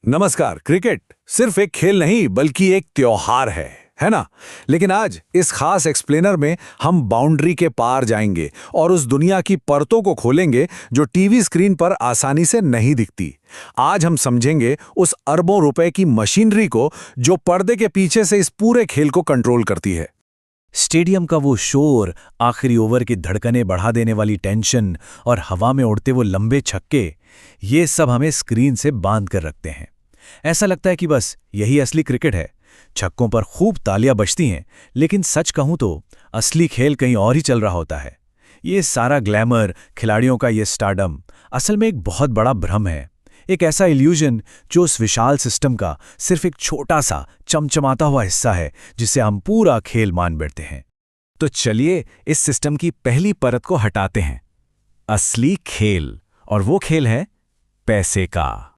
नमस्कार। क्रिकेट सिर्फ एक खेल नहीं बल्कि एक त्योहार है ना। लेकिन आज इस खास एक्सप्लेनर में हम बाउंड्री के पार जाएंगे और उस दुनिया की परतों को खोलेंगे जो टीवी स्क्रीन पर आसानी से नहीं दिखती। आज हम समझेंगे उस अरबों रुपए की मशीनरी को जो पर्दे के पीछे से इस पूरे खेल को कंट्रोल करती है। स्टेडियम का वो शोर, आखिरी ओवर की धड़कनें बढ़ा देने वाली टेंशन और हवा में उड़ते वो लंबे छक्के, ये सब हमें स्क्रीन से बांध कर रखते हैं। ऐसा लगता है कि बस यही असली क्रिकेट है। छक्कों पर खूब तालियां बजती हैं, लेकिन सच कहूं तो असली खेल कहीं और ही चल रहा होता है। ये सारा ग्लैमर, खिलाड़ियों का ये स्टारडम असल में एक बहुत बड़ा भ्रम है। एक ऐसा इल्यूजन जो उस विशाल सिस्टम का सिर्फ एक छोटा सा चमचमाता हुआ हिस्सा है जिसे हम पूरा खेल मान बैठते हैं। तो चलिए इस सिस्टम की पहली परत को हटाते हैं, असली खेल। और वो खेल है पैसे का।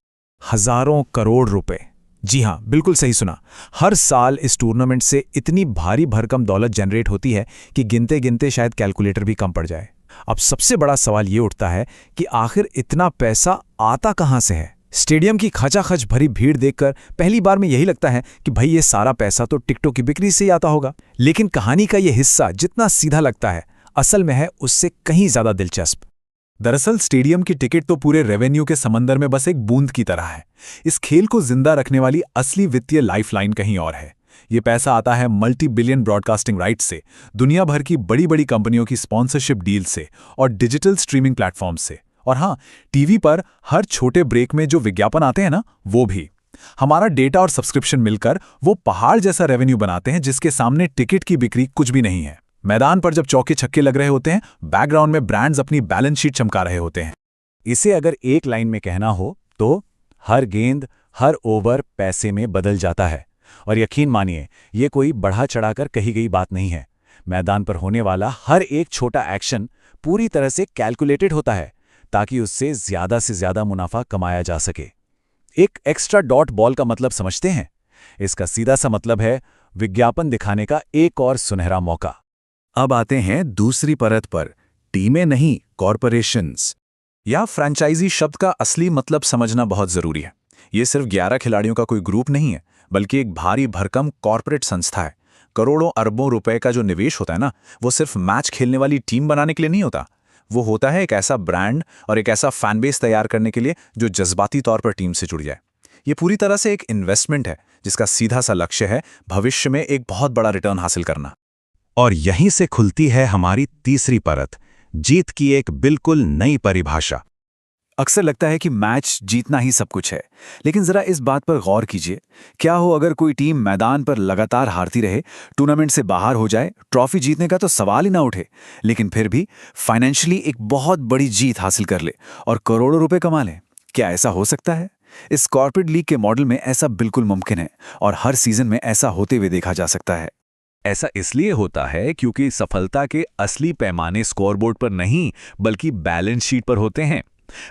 हजारों करोड़ रुपए। जी हां, बिल्कुल सही सुना। हर साल इस टूर्नामेंट से इतनी भारी भरकम दौलत जनरेट होती है कि गिनते गिनते शायद कैलकुलेटर भी कम पड़ जाए। अब सबसे बड़ा सवाल ये उठता है कि आखिर इतना पैसा आता कहां से है। स्टेडियम की खचाखच भरी भीड़ देखकर पहली बार में यही लगता है कि भाई ये सारा पैसा तो टिकटों की बिक्री से ही आता होगा। लेकिन कहानी का ये हिस्सा जितना सीधा लगता है, असल में है उससे कहीं ज्यादा दिलचस्प। दरअसल स्टेडियम की टिकट तो पूरे रेवेन्यू के समंदर में बस एक बूंद की तरह है। इस खेल को जिंदा रखने वाली असली वित्तीय लाइफलाइन कहीं और है। ये पैसा आता है मल्टी बिलियन ब्रॉडकास्टिंग राइट्स से, दुनिया भर की बड़ी बड़ी कंपनियों की स्पॉन्सरशिप डील से और डिजिटल स्ट्रीमिंग प्लेटफॉर्म से। और हाँ, टीवी पर हर छोटे ब्रेक में जो विज्ञापन आते हैं ना, वो भी। हमारा डेटा और सब्सक्रिप्शन मिलकर वो पहाड़ जैसा रेवेन्यू बनाते हैं जिसके सामने टिकट की बिक्री कुछ भी नहीं है। मैदान पर जब चौके छक्के लग रहे होते हैं, बैकग्राउंड में ब्रांड्स अपनी बैलेंस शीट चमका रहे होते हैं। इसे अगर एक लाइन में कहना हो तो हर गेंद, हर ओवर पैसे में बदल जाता है। और यकीन मानिए, ये कोई बढ़ा चढ़ाकर कही गई बात नहीं है। मैदान पर होने वाला हर एक छोटा एक्शन पूरी तरह से कैलकुलेटेड होता है ताकि उससे ज्यादा से ज्यादा मुनाफा कमाया जा सके। एक एक्स्ट्रा डॉट बॉल का मतलब समझते हैं? इसका सीधा सा मतलब है विज्ञापन दिखाने का एक और सुनहरा मौका। अब आते हैं दूसरी परत पर, टीमें नहीं, कॉरपोरेशंस। या फ्रेंचाइजी शब्द का असली मतलब समझना बहुत जरूरी है। ये सिर्फ 11 खिलाड़ियों का कोई ग्रुप नहीं है, बल्कि एक भारी भरकम कॉरपोरेट संस्था है। करोड़ों अरबों रुपए का जो निवेश होता है ना, वो सिर्फ मैच खेलने वाली टीम बनाने के लिए नहीं होता। वो होता है एक ऐसा ब्रांड और एक ऐसा फैन बेस तैयार करने के लिए जो जज्बाती तौर पर टीम से जुड़ जाए। ये पूरी तरह से एक इन्वेस्टमेंट है जिसका सीधा सा लक्ष्य है भविष्य में एक बहुत बड़ा रिटर्न हासिल करना। और यहीं से खुलती है हमारी तीसरी परत, जीत की एक बिल्कुल नई परिभाषा। अक्सर लगता है कि मैच जीतना ही सब कुछ है, लेकिन जरा इस बात पर गौर कीजिए। क्या हो अगर कोई टीम मैदान पर लगातार हारती रहे, टूर्नामेंट से बाहर हो जाए, ट्रॉफी जीतने का तो सवाल ही ना उठे, लेकिन फिर भी फाइनेंशियली एक बहुत बड़ी जीत हासिल कर ले और करोड़ों रुपए कमा ले? क्या ऐसा हो सकता है? इस कॉर्पोरेट लीग के मॉडल में ऐसा बिल्कुल मुमकिन है और हर सीजन में ऐसा होते हुए देखा जा सकता है। ऐसा इसलिए होता है क्योंकि सफलता के असली पैमाने स्कोरबोर्ड पर नहीं बल्कि बैलेंस शीट पर होते हैं।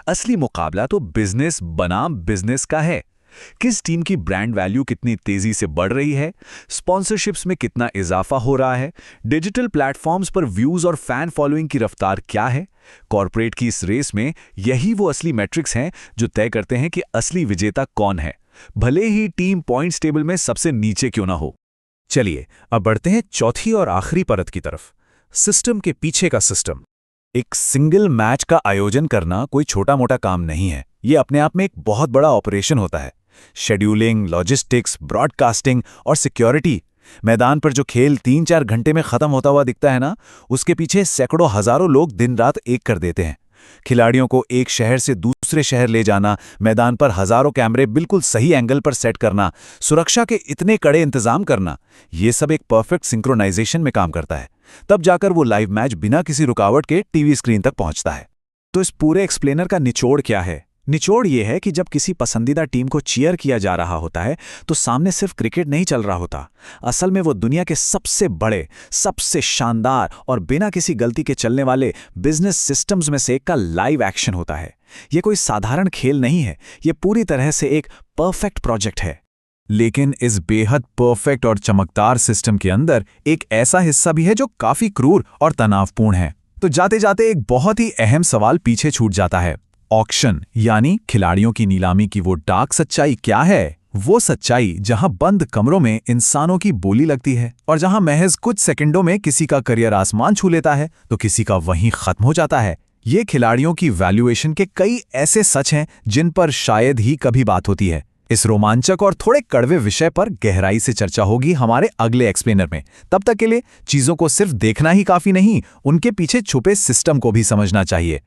असली मुकाबला तो बिजनेस बनाम बिजनेस का है। किस टीम की ब्रांड वैल्यू कितनी तेजी से बढ़ रही है, स्पॉन्सरशिप्स में कितना इजाफा हो रहा है, डिजिटल प्लेटफॉर्म्स पर व्यूज और फैन फॉलोइंग की रफ्तार क्या है। कॉर्पोरेट की इस रेस में यही वो असली मैट्रिक्स हैं जो तय करते हैं कि असली विजेता कौन है, भले ही टीम पॉइंट्स टेबल में सबसे नीचे क्यों ना हो। चलिए अब बढ़ते हैं चौथी और आखिरी परत की तरफ, सिस्टम के पीछे का सिस्टम। एक सिंगल मैच का आयोजन करना कोई छोटा मोटा काम नहीं है। ये अपने आप में एक बहुत बड़ा ऑपरेशन होता है। शेड्यूलिंग, लॉजिस्टिक्स, ब्रॉडकास्टिंग और सिक्योरिटी। मैदान पर जो खेल 3-4 घंटे में खत्म होता हुआ दिखता है ना, उसके पीछे सैकड़ों हजारों लोग दिन रात एक कर देते हैं। खिलाड़ियों को एक शहर से दूसरे शहर ले जाना, मैदान पर हजारों कैमरे बिल्कुल सही एंगल पर सेट करना, सुरक्षा के इतने कड़े इंतजाम करना, ये सब एक परफेक्ट सिंक्रोनाइजेशन में काम करता है। तब जाकर वो लाइव मैच बिना किसी रुकावट के टीवी स्क्रीन तक पहुंचता है। तो इस पूरे एक्सप्लेनर का निचोड़ क्या है? निचोड़ ये है कि जब किसी पसंदीदा टीम को चीयर किया जा रहा होता है तो सामने सिर्फ क्रिकेट नहीं चल रहा होता। असल में वो दुनिया के सबसे बड़े, सबसे शानदार और बिना किसी गलती के चलने वाले बिजनेस सिस्टम्स में से एक का लाइव एक्शन होता है। ये कोई साधारण खेल नहीं है, ये पूरी तरह से एक परफेक्ट प्रोजेक्ट है। लेकिन इस बेहद परफेक्ट और चमकदार सिस्टम के अंदर एक ऐसा हिस्सा भी है जो काफी क्रूर और तनावपूर्ण है। तो जाते जाते एक बहुत ही अहम सवाल पीछे छूट जाता है, ऑक्शन यानी खिलाड़ियों की नीलामी की वो डार्क सच्चाई क्या है? वो सच्चाई जहां बंद कमरों में इंसानों की बोली लगती है और जहां महज कुछ सेकंडों में किसी का करियर आसमान छू लेता है तो किसी का वहीं खत्म हो जाता है। ये खिलाड़ियों की वैल्यूएशन के कई ऐसे सच हैं जिन पर शायद ही कभी बात होती है। इस रोमांचक और थोड़े कड़वे विषय पर गहराई से चर्चा होगी हमारे अगले एक्सप्लेनर में। तब तक के लिए चीजों को सिर्फ देखना ही काफी नहीं, उनके पीछे छुपे सिस्टम को भी समझना चाहिए।